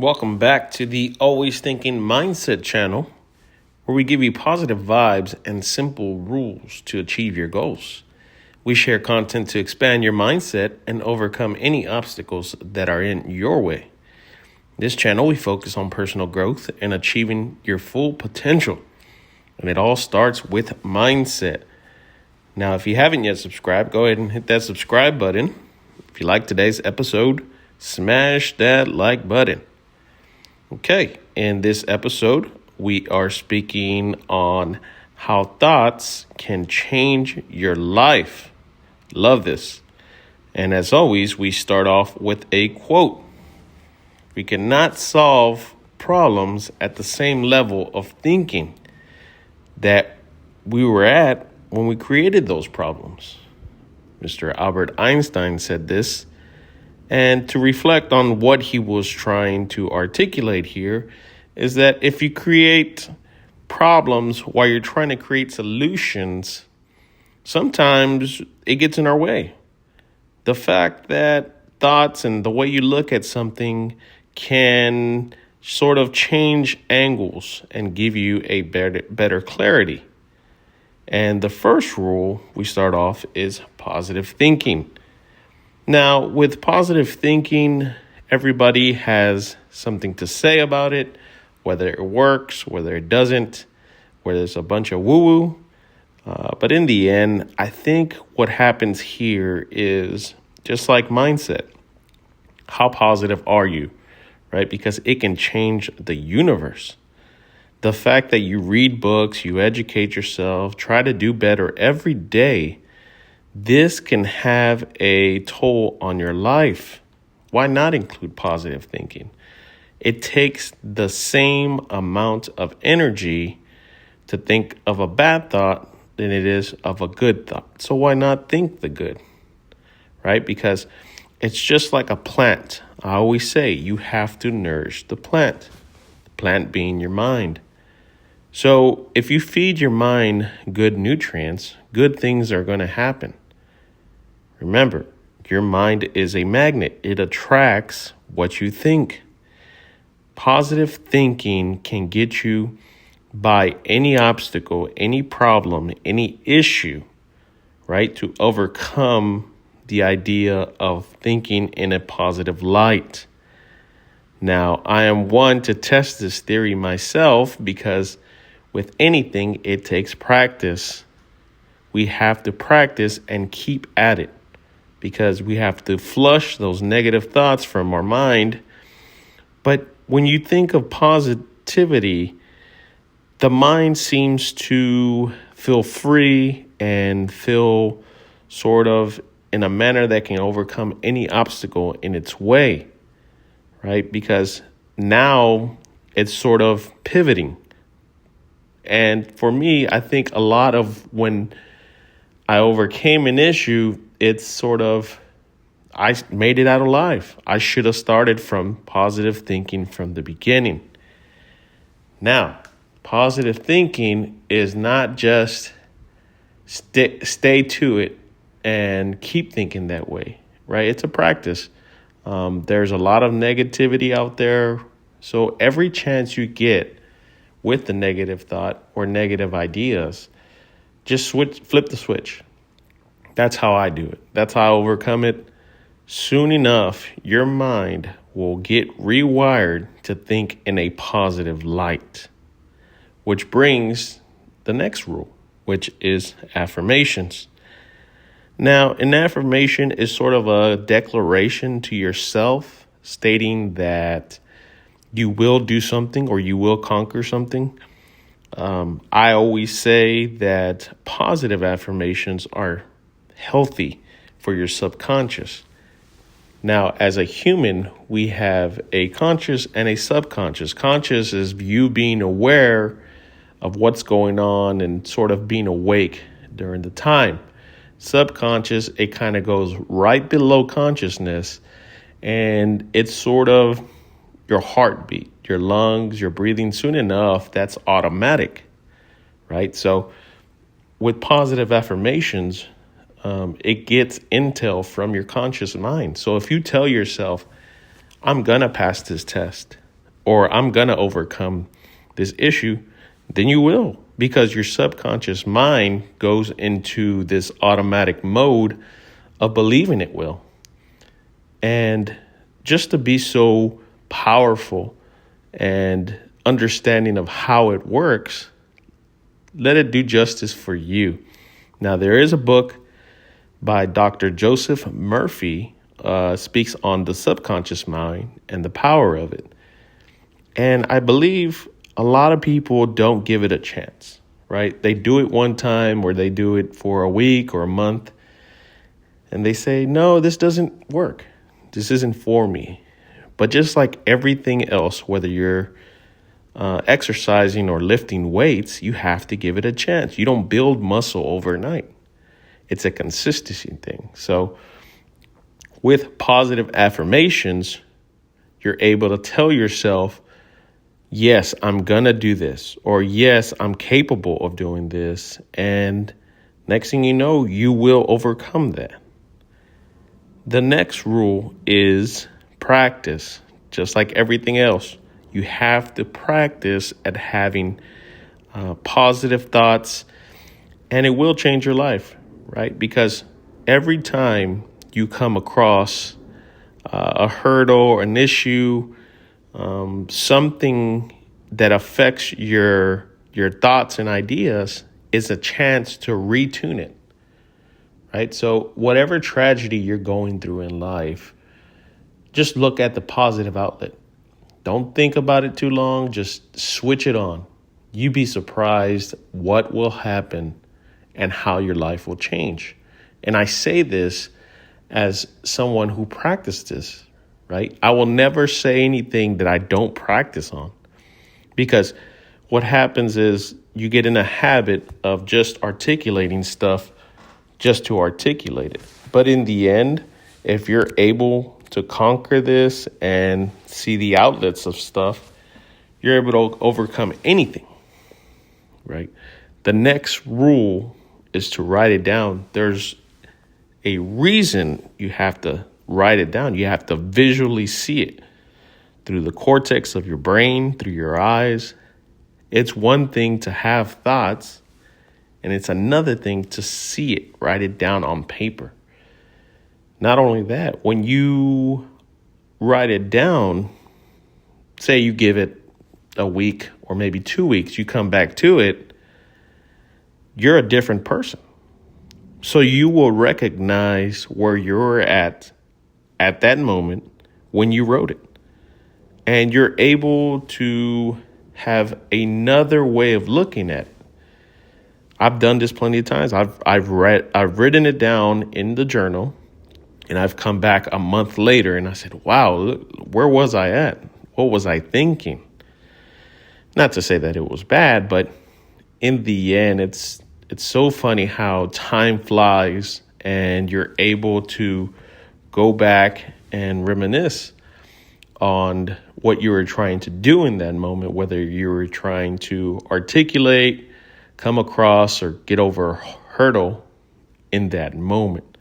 Welcome back to the Always Thinking Mindset channel, where we give you positive vibes and simple rules to achieve your goals. We share content to expand your mindset and overcome any obstacles that are in your way. This channel, we focus on personal growth and achieving your full potential. And it all starts with mindset. Now, if you haven't yet subscribed, go ahead and hit that subscribe button. If you like today's episode, smash that like button. Okay, in this episode, we are speaking on how thoughts can change your life. Love this. And as always, we start off with a quote. We cannot solve problems at the same level of thinking that we were at when we created those problems. Mr. Albert Einstein said this. And to reflect on what he was trying to articulate here is that if you create problems while you're trying to create solutions, sometimes it gets in our way. The fact that thoughts and the way you look at something can sort of change angles and give you a better clarity. And the first rule we start off is positive thinking. Now, with positive thinking, everybody has something to say about it, whether it works, whether it doesn't, whether there's a bunch of woo-woo. But in the end, I think what happens here is just like mindset. How positive are you, right? Because it can change the universe. The fact that you read books, you educate yourself, try to do better every day, this can have a toll on your life. Why not include positive thinking? It takes the same amount of energy to think of a bad thought than it is of a good thought. So why not think the good, right? Because it's just like a plant. I always say you have to nourish the plant being your mind. So if you feed your mind good nutrients, good things are going to happen. Remember, your mind is a magnet. It attracts what you think. Positive thinking can get you by any obstacle, any problem, any issue, right? To overcome the idea of thinking in a positive light. Now, I am one to test this theory myself because with anything, it takes practice. We have to practice and keep at it because we have to flush those negative thoughts from our mind. But when you think of positivity, the mind seems to feel free and feel sort of in a manner that can overcome any obstacle in its way, right? Because now it's sort of pivoting. And for me, I think a lot of when I overcame an issue, it's sort of, I made it out alive. I should have started from positive thinking from the beginning. Now, positive thinking is not just stay to it and keep thinking that way, right? It's a practice. There's a lot of negativity out there. So every chance you get with the negative thought or negative ideas, just flip the switch. That's how I do it. That's how I overcome it. Soon enough, your mind will get rewired to think in a positive light, which brings the next rule, which is affirmations. Now, an affirmation is sort of a declaration to yourself stating that you will do something or you will conquer something. I always say that positive affirmations are healthy for your subconscious. Now, as a human, we have a conscious and a subconscious. Conscious is you being aware of what's going on and sort of being awake during the time. Subconscious, it kind of goes right below consciousness, and it's sort of your heartbeat, your lungs, your breathing. Soon enough, that's automatic, right? So with positive affirmations, it gets intel from your conscious mind. So if you tell yourself, I'm going to pass this test, or I'm going to overcome this issue, then you will, because your subconscious mind goes into this automatic mode of believing it will. And just to be so powerful and understanding of how it works, let it do justice for you. Now, there is a book by Dr. Joseph Murphy, speaks on the subconscious mind and the power of it. And I believe a lot of people don't give it a chance, right? They do it one time, or they do it for a week or a month, and they say, no, this doesn't work. This isn't for me. But just like everything else, whether you're exercising or lifting weights, you have to give it a chance. You don't build muscle overnight. It's a consistency thing. So with positive affirmations, you're able to tell yourself, yes, I'm going to do this, or yes, I'm capable of doing this. And next thing you know, you will overcome that. The next rule is practice. Just like everything else, you have to practice at having positive thoughts, and it will change your life, right? Because every time you come across a hurdle or an issue, something that affects your thoughts and ideas, is a chance to retune it, right? So whatever tragedy you're going through in life, just look at the positive outlet. Don't think about it too long. Just switch it on. You'd be surprised what will happen and how your life will change. And I say this as someone who practiced this, right? I will never say anything that I don't practice on, because what happens is you get in a habit of just articulating stuff just to articulate it. But in the end, if you're able to conquer this and see the outlets of stuff, you're able to overcome anything, right? The next rule is to write it down. There's a reason you have to write it down. You have to visually see it through the cortex of your brain, through your eyes. It's one thing to have thoughts, and it's another thing to see it, write it down on paper. Not only that, when you write it down, say you give it a week or maybe 2 weeks, you come back to it, you're a different person. So you will recognize where you're at that moment when you wrote it. And you're able to have another way of looking at it. I've done this plenty of times. I've written it down in the journal, and I've come back a month later and I said, wow, look, where was I at? What was I thinking? Not to say that it was bad, but in the end, it's so funny how time flies and you're able to go back and reminisce on what you were trying to do in that moment, whether you were trying to articulate, come across, or get over a hurdle in that moment.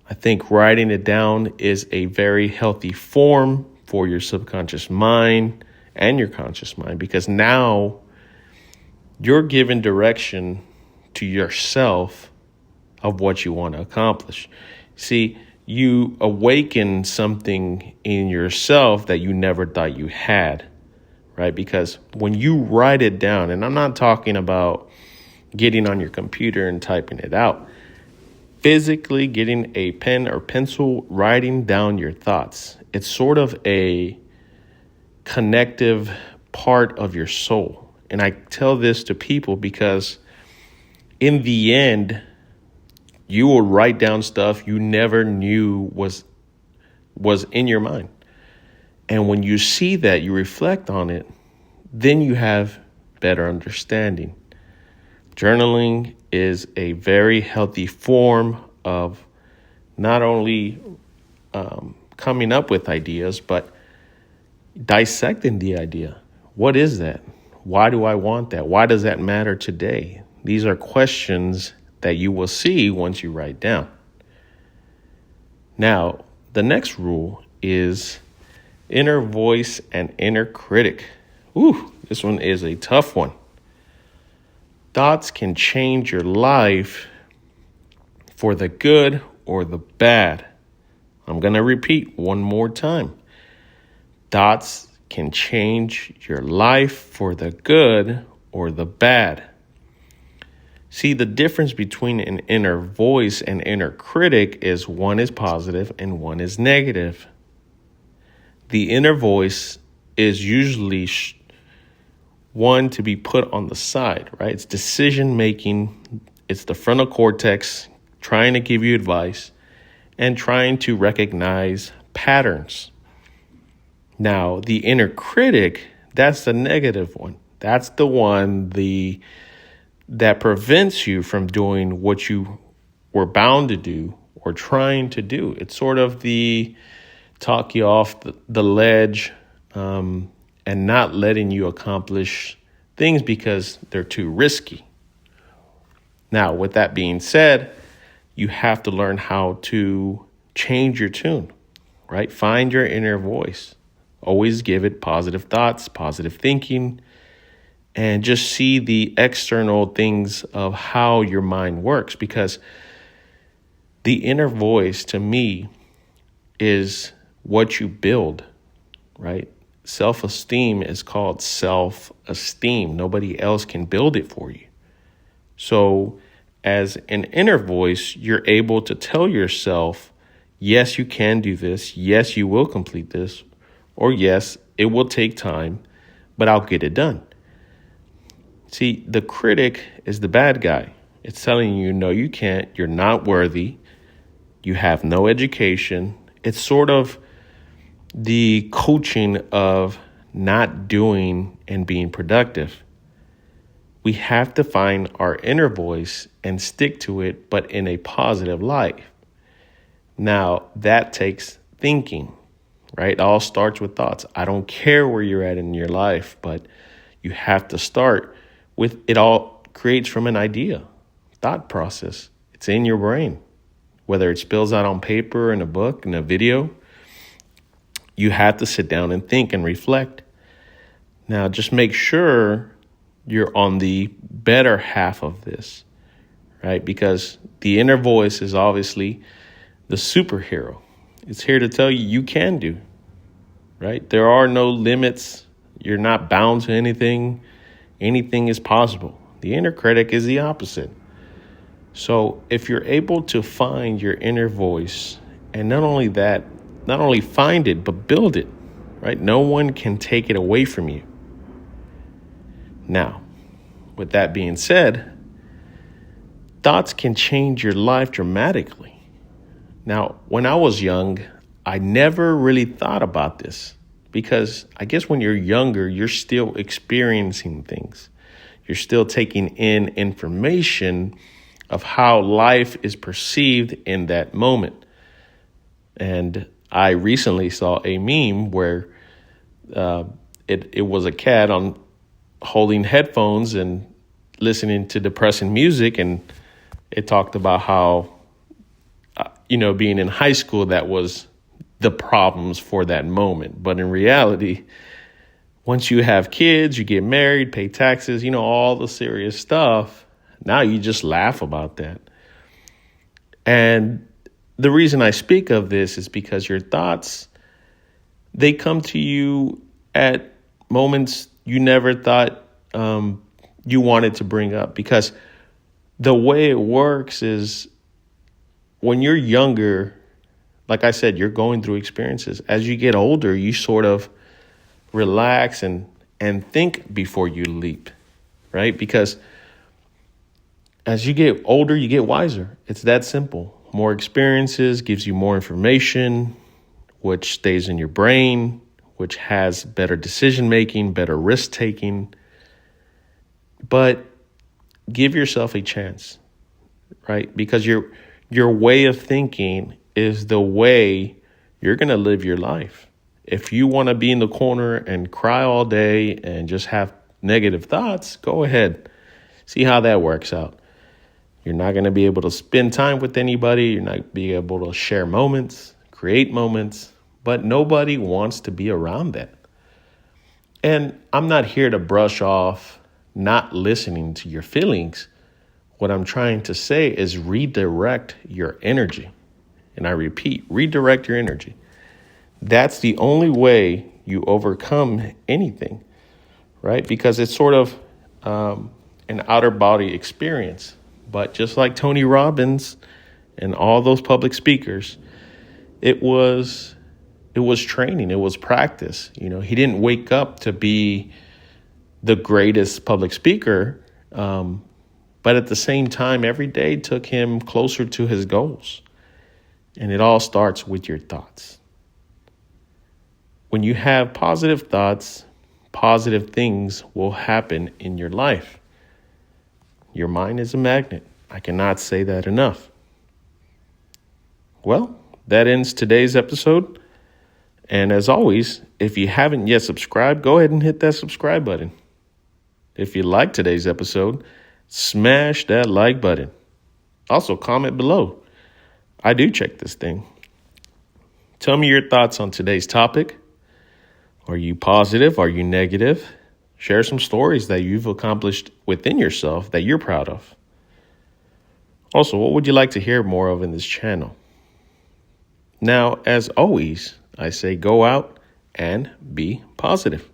I think writing it down is a very healthy form for your subconscious mind and your conscious mind, because now you're giving direction to yourself of what you want to accomplish. See, you awaken something in yourself that you never thought you had, right? Because when you write it down, and I'm not talking about getting on your computer and typing it out, physically getting a pen or pencil, writing down your thoughts. It's sort of a connective part of your soul. And I tell this to people because in the end, you will write down stuff you never knew was in your mind. And when you see that, you reflect on it, then you have better understanding. Journaling is a very healthy form of not only coming up with ideas, but dissecting the idea. What is that? Why do I want that? Why does that matter today? These are questions that you will see once you write down. Now, the next rule is Inner voice and inner critic. Ooh, this one is a tough one. Thoughts can change your life for the good or the bad. I'm going to repeat one more time. Thoughts can change your life for the good or the bad. See, the difference between an inner voice and inner critic is one is positive and one is negative. The inner voice is usually one to be put on the side, right? It's decision making. It's the frontal cortex trying to give you advice and trying to recognize patterns. Now, the inner critic, that's the negative one. That's the one that prevents you from doing what you were bound to do or trying to do. It's sort of the talk you off the ledge and not letting you accomplish things because they're too risky. Now, with that being said, you have to learn how to change your tune, right? Find your inner voice. Always give it positive thoughts, positive thinking, and just see the external things of how your mind works. Because the inner voice, to me, is what you build, right? Self-esteem is called self-esteem. Nobody else can build it for you. So as an inner voice, you're able to tell yourself, yes, you can do this. Yes, you will complete this. Or yes, it will take time, but I'll get it done. See, the critic is the bad guy. It's telling you, no, you can't. You're not worthy. You have no education. It's sort of the coaching of not doing and being productive. We have to find our inner voice and stick to it, but in a positive light. Now, that takes thinking, right? It all starts with thoughts. I don't care where you're at in your life, but you have to start with it. All creates from an idea, thought process. It's in your brain, whether it spills out on paper, in a book, in a video. You have to sit down and think and reflect. Now, just make sure you're on the better half of this, right? Because the inner voice is obviously the superhero. It's here to tell you can do, right? There are no limits. You're not bound to anything. Anything is possible. The inner critic is the opposite. So if you're able to find your inner voice, and not only find it, but build it, right? No one can take it away from you. Now, with that being said, thoughts can change your life dramatically. Now, when I was young, I never really thought about this because I guess when you're younger, you're still experiencing things. You're still taking in information of how life is perceived in that moment. And I recently saw a meme where it was a cat holding headphones and listening to depressing music, and it talked about how being in high school, that was the problems for that moment. But in reality, once you have kids, you get married, pay taxes, all the serious stuff, now you just laugh about that. And the reason I speak of this is because your thoughts, they come to you at moments you never thought you wanted to bring up. Because the way it works is when you're younger, like I said, you're going through experiences. As you get older, you sort of relax and think before you leap, right? Because as you get older, you get wiser. It's that simple. More experiences gives you more information, which stays in your brain, which has better decision making, better risk taking. But give yourself a chance, right? Because your way of thinking is the way you're going to live your life. If you want to be in the corner and cry all day and just have negative thoughts, go ahead. See how that works out. You're not going to be able to spend time with anybody. You're not be able to share moments, create moments. but nobody wants to be around that. And I'm not here to brush off not listening to your feelings. What I'm trying to say is redirect your energy. And I repeat, redirect your energy. That's the only way you overcome anything, right? Because it's sort of an outer body experience. But just like Tony Robbins and all those public speakers, it was training. It was practice. You know, he didn't wake up to be the greatest public speaker. But at the same time, every day took him closer to his goals. And it all starts with your thoughts. When you have positive thoughts, positive things will happen in your life. Your mind is a magnet. I cannot say that enough. Well, that ends today's episode. And as always, if you haven't yet subscribed, go ahead and hit that subscribe button. If you like today's episode, smash that like button. Also, comment below. I do check this thing. Tell me your thoughts on today's topic. Are you positive? Are you negative? Share some stories that you've accomplished within yourself that you're proud of. Also, what would you like to hear more of in this channel? Now, as always, I say go out and be positive.